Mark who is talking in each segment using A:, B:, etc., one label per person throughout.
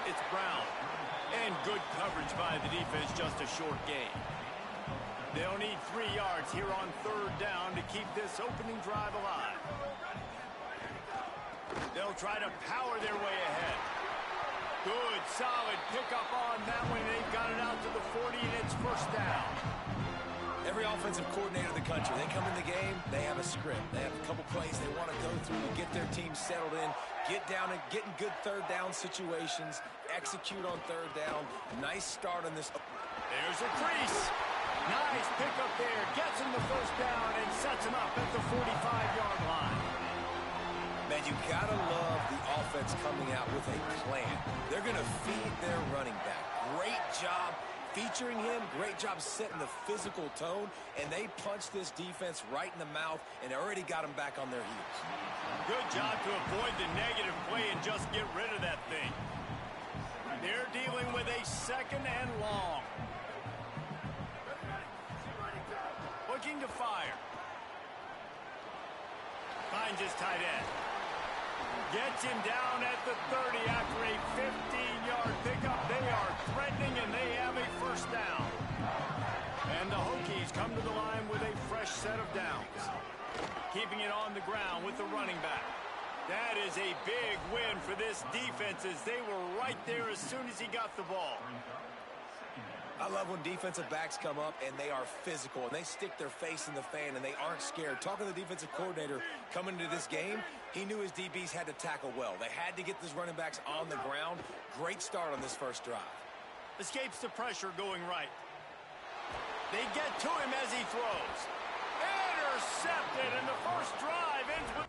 A: It's Brown. And good coverage by the defense, just a short gain. They'll need 3 yards here on 3rd down to keep this opening drive alive. They'll try to power their way ahead. Good, solid pickup on that one. They've got it out to the 40, and it's 1st down.
B: Every offensive coordinator in the country, they come in the game, they have a script. They have a couple plays they want to go through to get their team settled in, get down and get in good 3rd down situations, execute on 3rd down. Nice start on this.
A: There's a crease. Nice pickup there. Gets him the 1st down and sets him up at the 45-yard line.
B: Man, you gotta love the offense coming out with a plan. They're going to feed their running back. Great job featuring him. Great job setting the physical tone. And they punched this defense right in the mouth and already got them back on their heels.
A: Good job to avoid the negative play and just get rid of that thing. They're dealing with a 2nd and long. Looking to fire. Finds his tight end. Gets him down at the 30 after a 15-yard pickup. They are threatening, and they have a 1st down. And the Hokies come to the line with a fresh set of downs. Keeping it on the ground with the running back. That is a big win for this defense as they were right there as soon as he got the ball.
B: I love when defensive backs come up and they are physical and they stick their face in the fan and they aren't scared. Talking to the defensive coordinator coming into this game, he knew his DBs had to tackle well. They had to get these running backs on the ground. Great start on this 1st drive.
A: Escapes the pressure going right. They get to him as he throws. Intercepted, and the 1st drive ends with...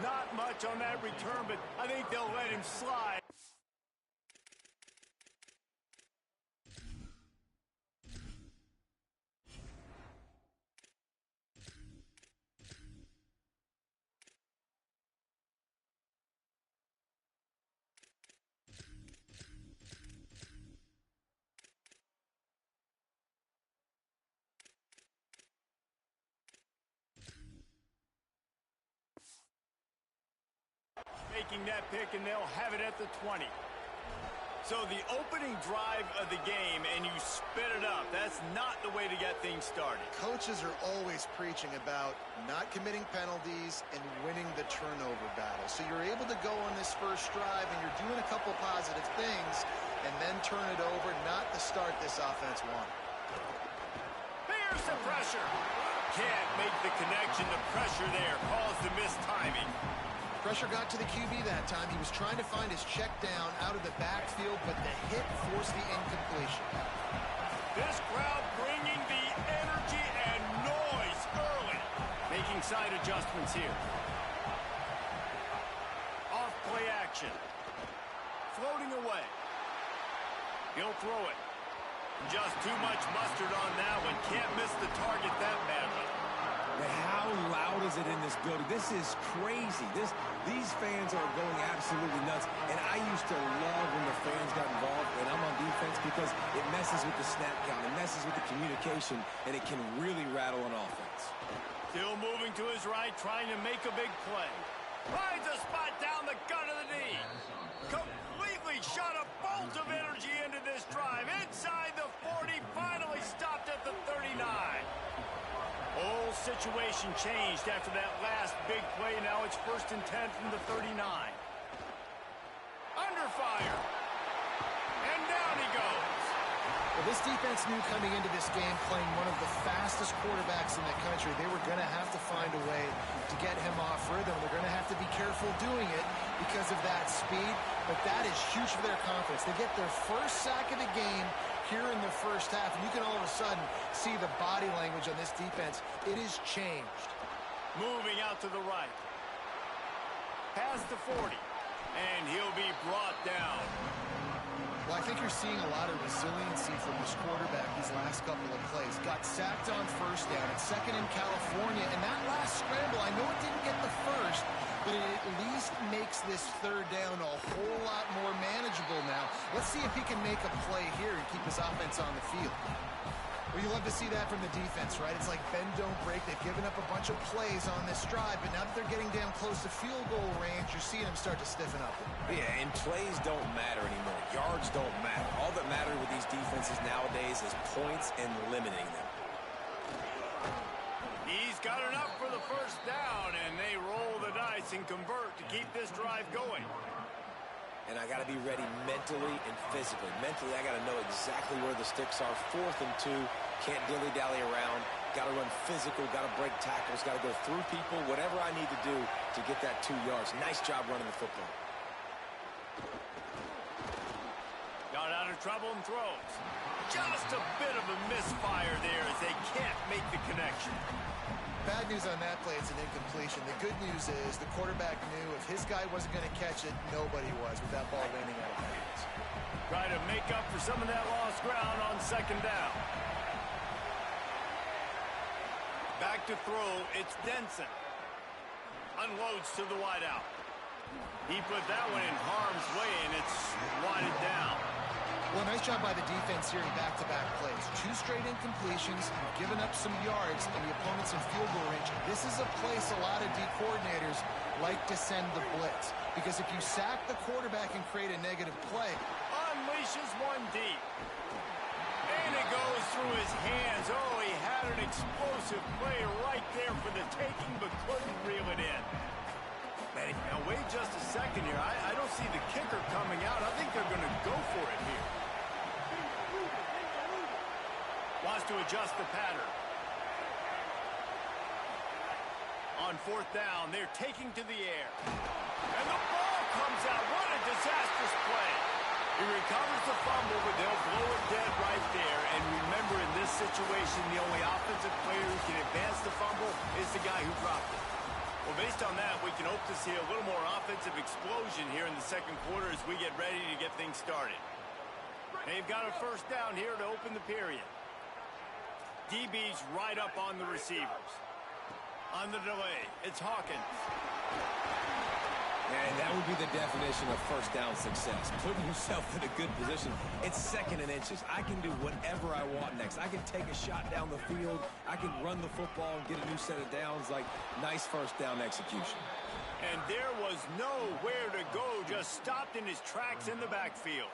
A: Not much on that return, but I think they'll let him slide. Making that pick, and they'll have it at the 20. So the opening drive of the game, and you spit it up. That's not the way to get things started.
C: Coaches are always preaching about not committing penalties and winning the turnover battle. So you're able to go on this 1st drive, and you're doing a couple positive things, and then turn it over, not the start this offense wanted.
A: Here's the pressure. Can't make the connection. The pressure there caused the missed timing.
C: Pressure got to the QB that time. He was trying to find his check down out of the backfield, but the hit forced the incompletion.
A: This crowd bringing the energy and noise early. Making side adjustments here. Off play action. Floating away. He'll throw it. Just too much mustard on that one. Can't miss the target that badly.
B: But how loud is it in this building? This is crazy. These fans are going absolutely nuts. And I used to love when the fans got involved when I'm on defense because it messes with the snap count. It messes with the communication, and it can really rattle an offense.
A: Still moving to his right, trying to make a big play. Finds a spot down the gut of the knee. Completely shot a bolt of energy into this drive. Inside the 40, finally stopped at the 39. Whole situation changed after that last big play. Now it's 1st and 10 from the 39. Under fire. And down he goes.
C: Well, this defense knew coming into this game, playing one of the fastest quarterbacks in the country, they were going to have to find a way to get him off rhythm. They're going to have to be careful doing it because of that speed, but that is huge for their confidence. They get their 1st sack of the game here in the 1st half, and you can all of a sudden see the body language on this defense. It is changed.
A: Moving out to the right. Past the 40, and he'll be brought down.
C: Well, I think you're seeing a lot of resiliency from this quarterback these last couple of plays. Got sacked on 1st down and 2nd in California, and that last scramble, I know it didn't get the 1st, but it at least made this third down a whole lot more manageable now. Let's see if he can make a play here and keep his offense on the field. Well, you love to see that from the defense, right? It's like bend, don't break. They've given up a bunch of plays on this drive, but now that they're getting down close to field goal range, you're seeing them start to stiffen up.
B: Yeah, and plays don't matter anymore. Yards don't matter. All that matters with these defenses nowadays is points and limiting them.
A: He's got enough for the first down, and they roll the dice and convert to keep this drive going.
B: And I got to be ready mentally and physically. Mentally, I got to know exactly where the sticks are. 4th and 2. Can't dilly-dally around. Got to run physical. Got to break tackles. Got to go through people. Whatever I need to do to get that 2 yards. Nice job running the football.
A: Got out of trouble and throws. Just a bit of a misfire there as they can't make the connection.
C: Bad news on that play, it's an incompletion. The good news is the quarterback knew if his guy wasn't going to catch it, nobody was with that ball landing out of bounds.
A: Try to make up for some of that lost ground on second down. Back to throw, it's Denson. Unloads to the wideout. He put that one in harm's way, and it's wadded down.
C: Well, nice job by the defense here in back-to-back plays. 2 straight incompletions, giving up some yards, and the opponent's in field goal range. This is a place a lot of D coordinators like to send the blitz, because if you sack the quarterback and create a negative play,
A: unleashes one deep. And it goes through his hands. Oh, he had an explosive play right there for the taking, but couldn't reel it in. Man, now wait just a second here. I don't see the kicker coming out. I think they're going to go for it here. Wants to adjust the pattern. On 4th down, they're taking to the air. And the ball comes out. What a disastrous play. He recovers the fumble, but they'll blow it dead right there. And remember, in this situation, the only offensive player who can advance the fumble is the guy who dropped it. Well, based on that, we can hope to see a little more offensive explosion here in the second quarter as we get ready to get things started. They've got a first down here to open the period. DB's right up on the receivers. On the delay, it's Hawkins.
B: And that would be the definition of first down success. Putting yourself in a good position. It's 2nd and inches. I can do whatever I want next. I can take a shot down the field. I can run the football and get a new set of downs. Like, nice first down execution.
A: And there was nowhere to go. Just stopped in his tracks in the backfield.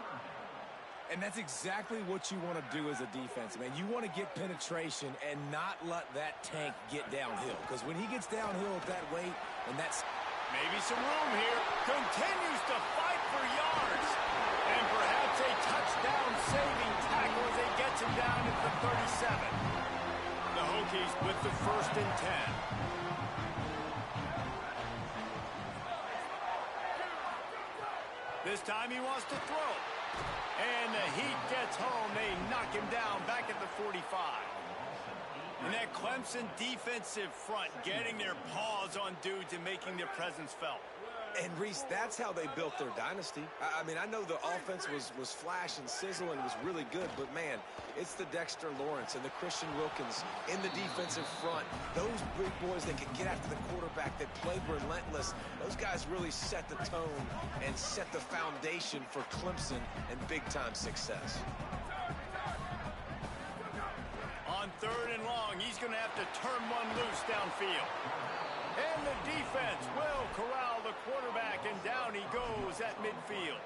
B: And that's exactly what you want to do as a defense, man. You want to get penetration and not let that tank get downhill. Because when he gets downhill at that weight, and that's...
A: Maybe some room here. Continues to fight for yards. And perhaps a touchdown-saving tackle as he gets him down at the 37. The Hokies with the 1st and 10. This time he wants to throw. And the Heat gets home. They knock him down back at the 45. And that Clemson defensive front getting their paws on dudes and making their presence felt.
B: And, Reese, that's how they built their dynasty. I mean, I know the offense was flash and sizzle and was really good, but, man, it's the Dexter Lawrence and the Christian Wilkins in the defensive front. Those big boys that can get after the quarterback, that play relentless, those guys really set the tone and set the foundation for Clemson and big-time success.
A: On 3rd and long, he's going to have to turn one loose downfield. And the defense will corral the quarterback, and down he goes at midfield.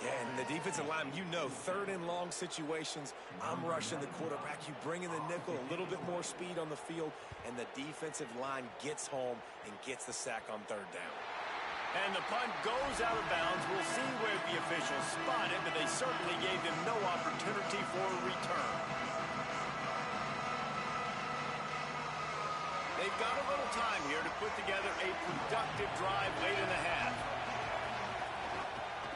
B: Yeah, and the defensive line, you know, 3rd and long situations, I'm rushing the quarterback. You bring in the nickel, a little bit more speed on the field, and the defensive line gets home and gets the sack on 3rd down.
A: And the punt goes out of bounds. We'll see where the officials spot it, but they certainly gave them no opportunity for a return. They've got a little time here to put together a productive drive late in the half.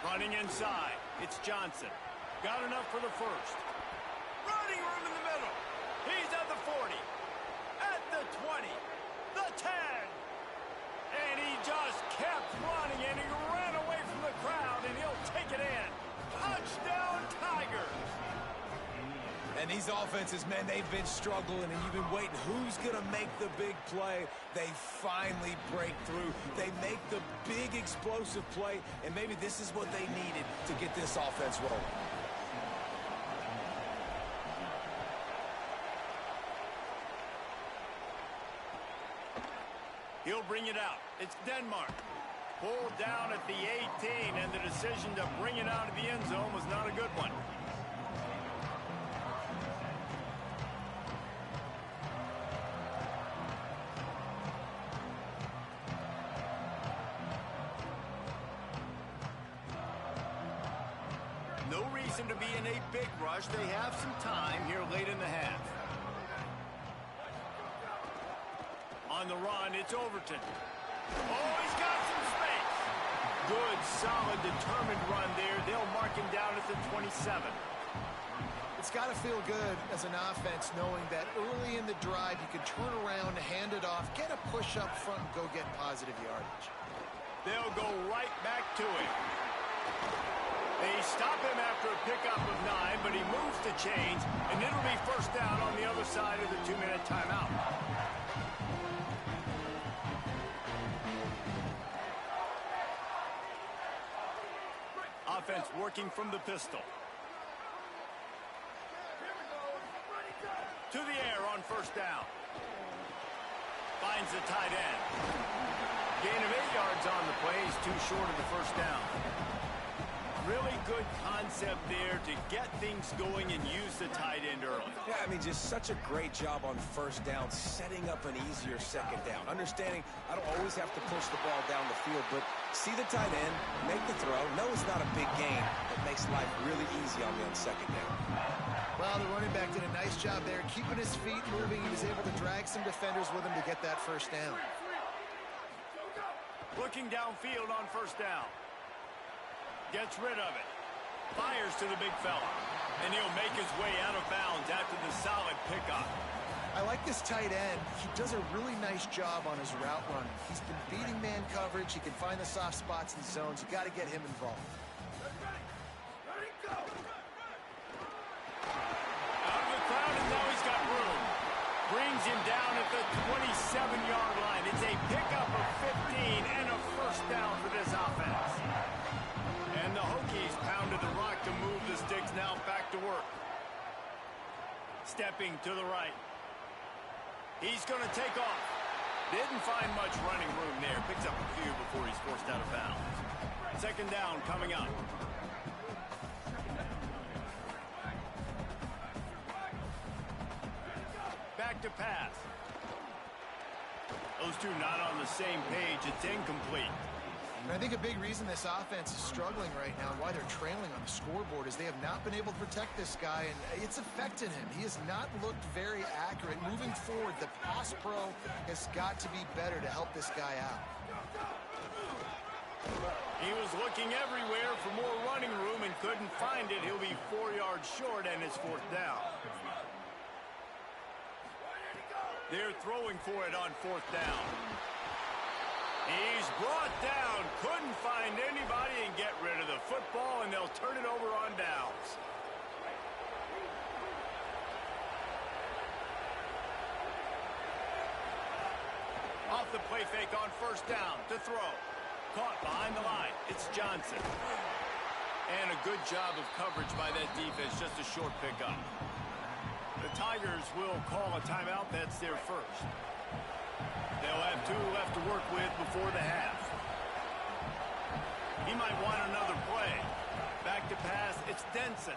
A: Running inside, it's Johnson. Got enough for the 1st. Running room in the middle. He's at the 40, at the 20, the 10. And he just kept running, and he ran away from the crowd, and he'll take it in. Touchdown, Tigers.
B: And These offenses, man, they've been struggling, and you've been waiting. Who's going to make the big play? They finally break through. They make the big explosive play, and maybe this is what they needed to get this offense rolling.
A: He'll bring it out. It's Denmark. Pulled down at the 18, and the decision to bring it out of the end zone was not a good one. No reason to be in a big rush. They have some time here late in the half. On the run, it's Overton. Oh, he's got some space. Good, solid, determined run there. They'll mark him down at the 27.
C: It's got to feel good as an offense knowing that early in the drive you can turn around, hand it off, get a push up front, and go get positive yardage.
A: They'll go right back to him. They stop him after a pickup of 9, but he moves the chains, and it'll be first down on the other side of the 2-minute timeout. Offense working from the pistol. To the air on first down. Finds the tight end. Gain of 8 yards on the play. He's too short of the first down. Really good concept there to get things going and use the tight end early.
B: Yeah, I mean, just such a great job on first down, setting up an easier second down. Understanding I don't always have to push the ball down the field, but see the tight end, make the throw. No, it's not a big gain, but makes life really easy on me on second down.
C: Well, the running back did a nice job there, keeping his feet moving. He was able to drag some defenders with him to get that first down.
A: Looking downfield on first down. Gets rid of it. Fires to the big fella. And he'll make his way out of bounds after the solid pickup.
C: I like this tight end. He does a really nice job on his route running. He's been beating man coverage. He can find the soft spots in zones. You got to get him involved.
A: Out of the crowd, and now he's got room. Brings him down at the 27-yard line. It's a pickup of 15 and a first down for this offense. And the Hokies pounded the rock to move the sticks. Now back to work. Stepping to the right. He's going to take off. Didn't find much running room there. Picks up a few before he's forced out of bounds. Second down coming up. Back to pass. Those two not on the same page. It's incomplete.
C: And I think a big reason this offense is struggling right now and why they're trailing on the scoreboard is they have not been able to protect this guy, and it's affected him. He has not looked very accurate. Moving forward, the pass pro has got to be better to help this guy out.
A: He was looking everywhere for more running room and couldn't find it. He'll be 4 yards short, and it's fourth down. They're throwing for it on fourth down. He's brought down, couldn't find anybody and get rid of the football, and they'll turn it over on downs. Off the play fake on first down to throw. Caught behind the line. It's Johnson. And a good job of coverage by that defense, just a short pickup. The Tigers will call a timeout. That's their first. They'll have 2 left to work with before the half. He might want another play. Back to pass. It's Denson.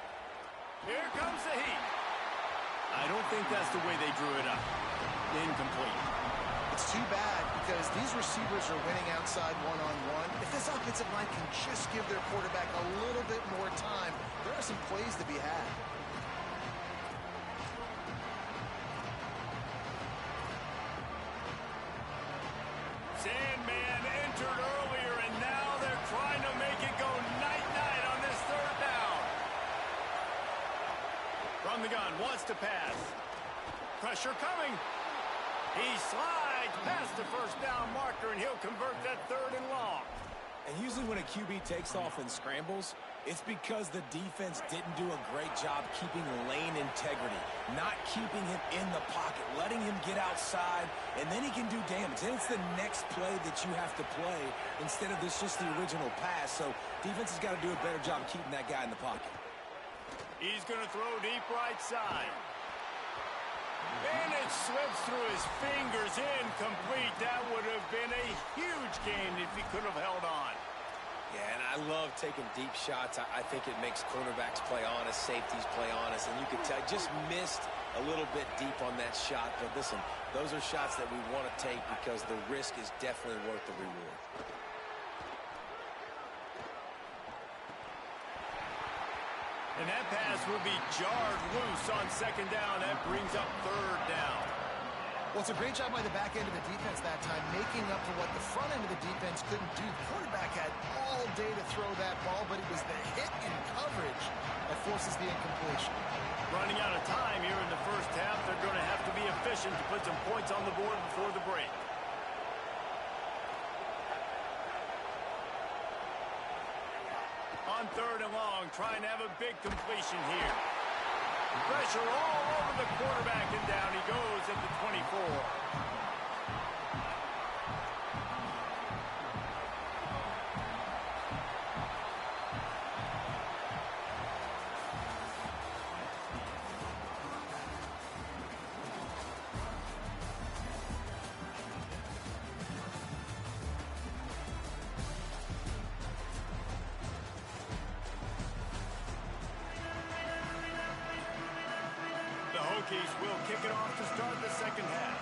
A: Here comes the heat. I don't think that's the way they drew it up. Incomplete.
C: It's too bad because these receivers are winning outside one-on-one. If this offensive line can just give their quarterback a little bit more time, there are some plays to be had.
A: Sandman entered earlier, and now they're trying to make it go night-night on this third down. From the gun, wants to pass. Pressure coming. He slides past the first down marker, and he'll convert that third and long.
B: And using when a QB takes off and scrambles, it's because the defense didn't do a great job keeping lane integrity, not keeping him in the pocket, letting him get outside, and then he can do damage. Then it's the next play that you have to play instead of this just the original pass. So defense has got to do a better job keeping that guy in the pocket.
A: He's going to throw deep right side. And it slips through his fingers, incomplete. That would have been a huge gain if he could have held on.
B: Yeah, and I love taking deep shots. I think it makes cornerbacks play honest, safeties play honest, and you could tell just missed a little bit deep on that shot. But listen, those are shots that we want to take because the risk is definitely worth the reward.
A: And that pass will be jarred loose on second down. That brings up third down.
C: Well, it's a great job by the back end of the defense that time, making up for what the front end of the defense couldn't do. The quarterback had all day to throw that ball, but it was the hit in coverage that forces the incompletion.
A: Running out of time here in the first half. They're going to have to be efficient to put some points on the board before the break. On third and long, trying to have a big completion here. Pressure all over the quarterback, and down he goes at the 24. Hokies will kick it off to start the second half.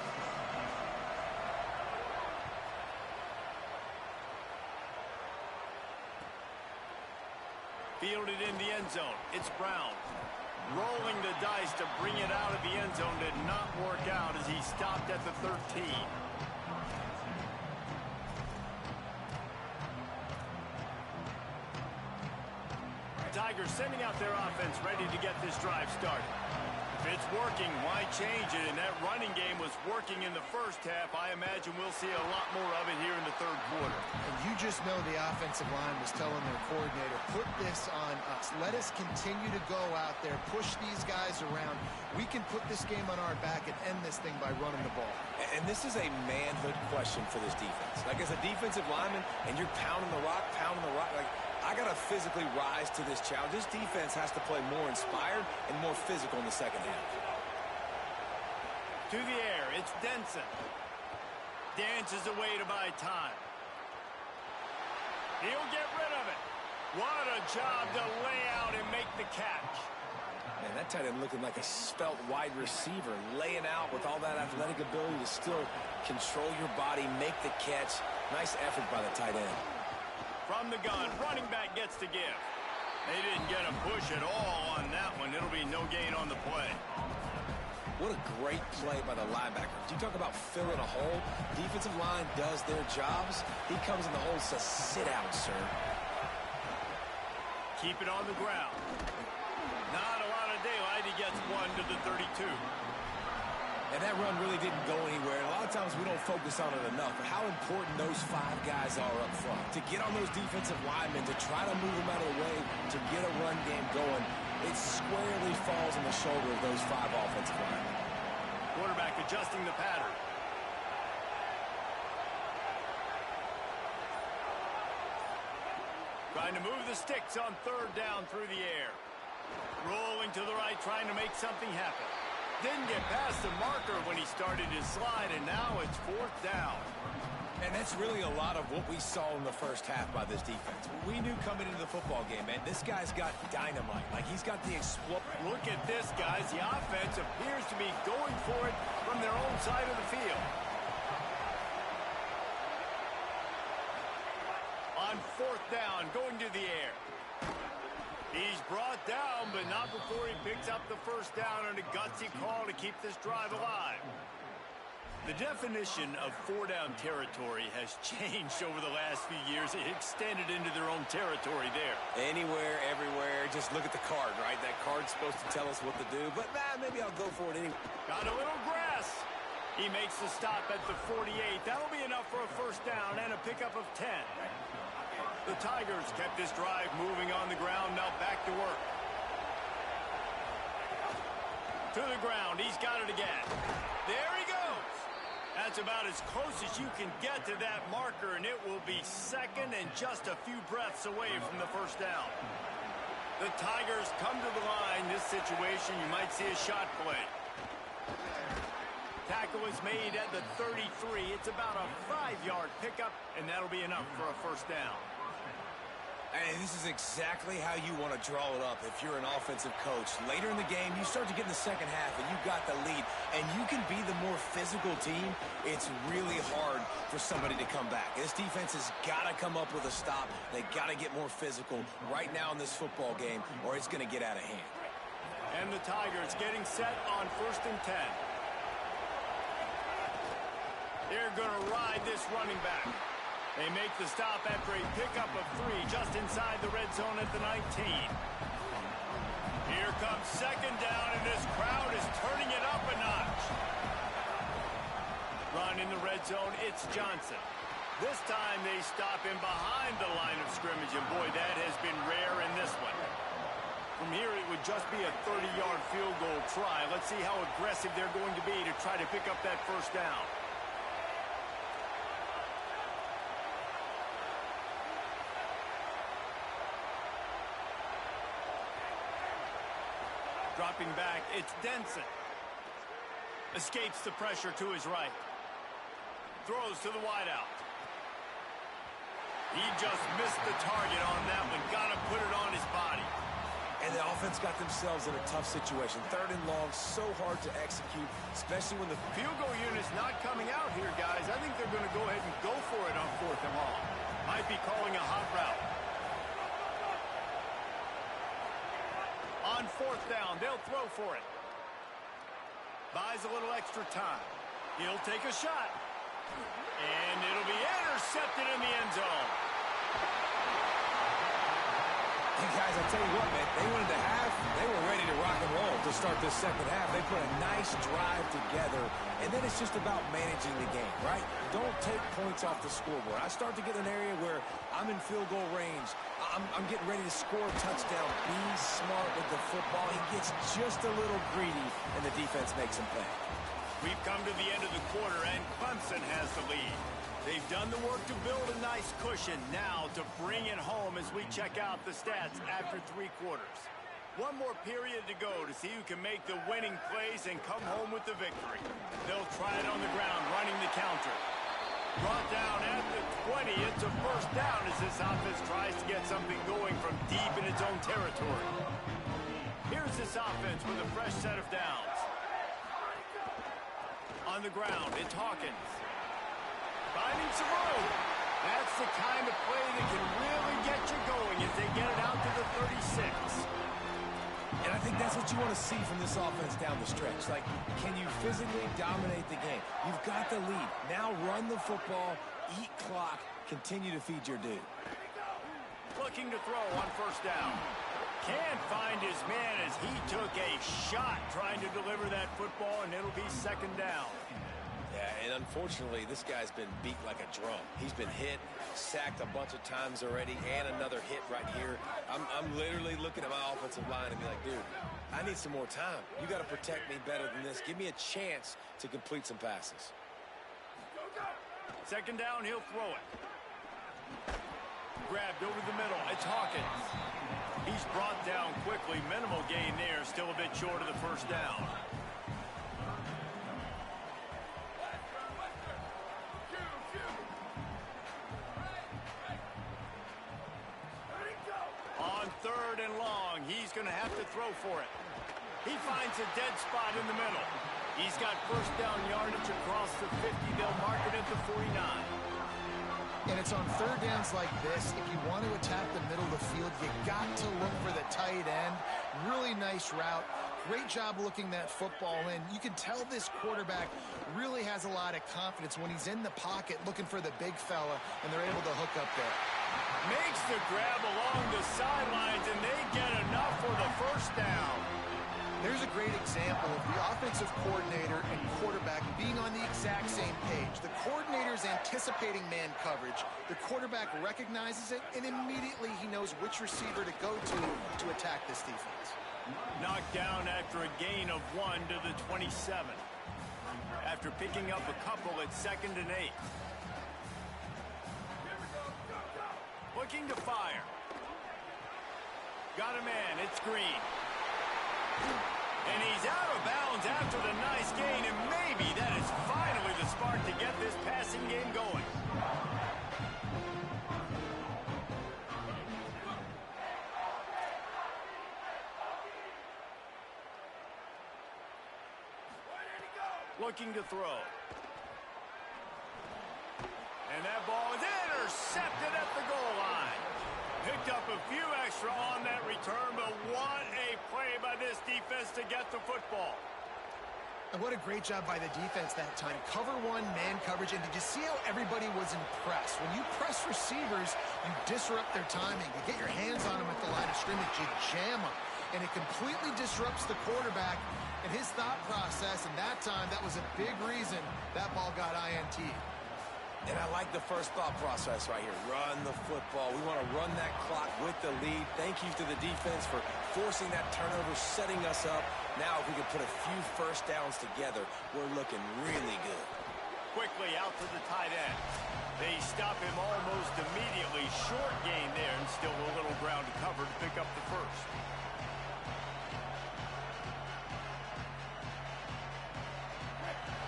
A: Fielded in the end zone. It's Brown. Rolling the dice to bring it out of the end zone did not work out as he stopped at the 13. Tigers sending out their offense ready to get this drive started. If it's working, why change it? And that running game was working in the first half. I imagine we'll see a lot more of it here in the third quarter.
C: And you just know the offensive line was telling their coordinator, put this on us. Let us continue to go out there, push these guys around. We can put this game on our back and end this thing by running the ball.
B: And this is a manhood question for this defense. Like, as a defensive lineman, and you're pounding the rock, like, I got to physically rise to this challenge. This defense has to play more inspired and more physical in the second half.
A: To the air, it's Denson. Dances away to buy time. He'll get rid of it. What a job to lay out and make the catch.
B: Man, that tight end looking like a svelte wide receiver, laying out with all that athletic ability to still control your body, make the catch. Nice effort by the tight end.
A: From the gun, running back gets to give. They didn't get a push at all on that one. It'll be no gain on the play.
B: What a great play by the linebacker. You talk about filling a hole. Defensive line does their jobs. He comes in the hole and says, sit down, sir.
A: Keep it on the ground. Not a lot of daylight. He gets one to the 32.
B: And that run really didn't go anywhere. And a lot of times we don't focus on it enough. But how important those five guys are up front. To get on those defensive linemen, to try to move them out of the way, to get a run game going, it squarely falls on the shoulder of those five offensive linemen.
A: Quarterback adjusting the pattern. Trying to move the sticks on third down through the air. Rolling to the right, trying to make something happen. Didn't get past the marker when he started his slide, and now it's fourth down.
B: And that's really a lot of what we saw in the first half by this defense. We knew coming into the football game, man, this guy's got dynamite. Like, he's got the explosion.
A: Look at this, guys. The offense appears to be going for it from their own side of the field. On fourth down, going to the air. He's brought down, but not before he picks up the first down on a gutsy call to keep this drive alive. The definition of four-down territory has changed over the last few years. It extended into their own territory there.
B: Anywhere, everywhere, just look at the card, right? That card's supposed to tell us what to do, but maybe I'll go for it anyway.
A: Got a little grass. He makes the stop at the 48. That'll be enough for a first down and a pickup of 10. The Tigers kept this drive moving on the ground. Now back to work. To the ground. He's got it again. There he goes. That's about as close as you can get to that marker, and it will be second and just a few breaths away from the first down. The Tigers come to the line. This situation, you might see a shot play. Tackle is made at the 33. It's about a 5-yard pickup, and that'll be enough for a first down.
B: And this is exactly how you want to draw it up if you're an offensive coach. Later in the game, you start to get in the second half, and you've got the lead, and you can be the more physical team. It's really hard for somebody to come back. This defense has got to come up with a stop. They got to get more physical right now in this football game, or it's going to get out of hand.
A: And the Tigers getting set on 1st and 10. They're going to ride this running back. They make the stop after a pickup of 3 just inside the red zone at the 19. Here comes second down, and this crowd is turning it up a notch. Run in the red zone, it's Johnson. This time they stop him behind the line of scrimmage, and boy, that has been rare in this one. From here, it would just be a 30-yard field goal try. Let's see how aggressive they're going to be to try to pick up that first down. Dropping back, it's Denson. Escapes the pressure to his right. Throws to the wideout. He just missed the target on that one. Got to put it on his body.
B: And the offense got themselves in a tough situation. 3rd and long, so hard to execute, especially when the
A: field goal unit's not coming out here, guys. I think they're going to go ahead and go for it on 4th and long. Might be calling a hot route. On 4th down, they'll throw for it. Buys a little extra time. He'll take a shot. And it'll be intercepted in the end zone.
B: Hey guys, I tell you what, man, they went into half. They were ready to rock and roll to start this second half. They put a nice drive together, and then it's just about managing the game, right? Don't take points off the scoreboard. I start to get in an area where I'm in field goal range. I'm getting ready to score a touchdown. Be smart with the football. He gets just a little greedy, and the defense makes him pay.
A: We've come to the end of the quarter, and Clemson has the lead. They've done the work to build a nice cushion. Now to bring it home as we check out the stats after 3 quarters. One more period to go to see who can make the winning plays and come home with the victory. They'll try it on the ground, running the counter. Brought down at the 20. It's a first down as this offense tries to get something going from deep in its own territory. Here's this offense with a fresh set of downs. On the ground, it's Hawkins. Finding some room. That's the kind of play that can really get you going as they get it out to the 36.
B: And I think that's what you want to see from this offense down the stretch. Like, can you physically dominate the game? You've got the lead. Now run the football, eat clock, continue to feed your dude.
A: Looking to throw on 1st down. Can't find his man as he took a shot trying to deliver that football, and it'll be 2nd down.
B: Yeah, and unfortunately, this guy's been beat like a drum. He's been hit, sacked a bunch of times already, and another hit right here. I'm literally looking at my offensive line and be like, dude, I need some more time. You got to protect me better than this. Give me a chance to complete some passes.
A: 2nd down, he'll throw it. Grabbed over the middle. It's Hawkins. He's brought down quickly. Minimal gain there. Still a bit short of the 1st down. On 3rd and long, he's going to have to throw for it. He finds a dead spot in the middle. He's got 1st down yardage across the 50. They'll mark it at the 49.
C: And it's on 3rd downs like this. If you want to attack the middle of the field, you got to look for the tight end. Really nice route. Great job looking that football in. You can tell this quarterback really has a lot of confidence when he's in the pocket looking for the big fella, and they're able to hook up there.
A: Makes the grab along the sidelines, and they get enough for the 1st down.
C: There's a great example of the offensive coordinator and quarterback being on the exact same page. The coordinator's anticipating man coverage. The quarterback recognizes it, and immediately he knows which receiver to go to attack this defense.
A: Knocked down after a gain of 1 to the 27. After picking up a couple at 2nd and 8. Looking to fire. Got a man, it's Green. And he's out of bounds after the nice gain, and maybe that is finally the spark to get this passing game going. Looking to throw. And that ball is intercepted at the goal line. Picked up a few extra on that return, but what a play by this defense to get the football.
C: And what a great job by the defense that time. Cover one, man coverage, and did you see how everybody was impressed? When you press receivers, you disrupt their timing. You get your hands on them at the line of scrimmage, you jam them, and it completely disrupts the quarterback and his thought process, and that time, that was a big reason that ball got INT.
B: And I like the first thought process right here. Run the football. We want to run that clock with the lead. Thank you to the defense for forcing that turnover, setting us up. Now, if we can put a few first downs together, we're looking really good.
A: Quickly out to the tight end. They stop him almost immediately. Short gain there, and still a little ground to cover to pick up the first.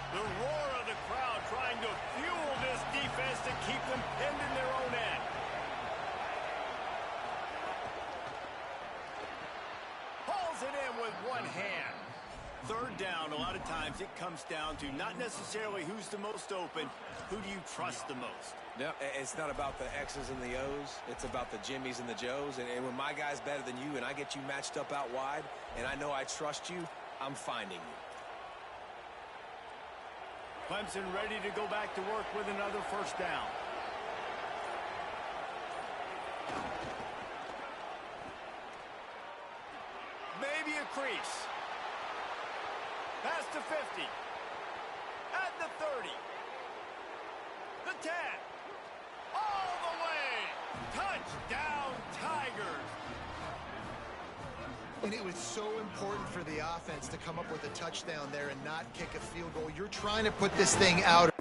A: The roar of the crowd trying to fuel this defense to keep them pinned in their own end. Hauls it in with one hand. Third down, a lot of times it comes down to not necessarily who's the most open, who do you trust the most?
B: Yeah, it's not about the X's and the O's. It's about the Jimmys and the Joes. And when my guy's better than you and I get you matched up out wide and I know I trust you, I'm finding you.
A: Clemson ready to go back to work with another first down. Maybe a crease. Past the 50. At the 30. The 10. All the way. Touchdown, Tigers.
C: And it was so important for the offense to come up with a touchdown there and not kick a field goal. You're trying to put this thing out.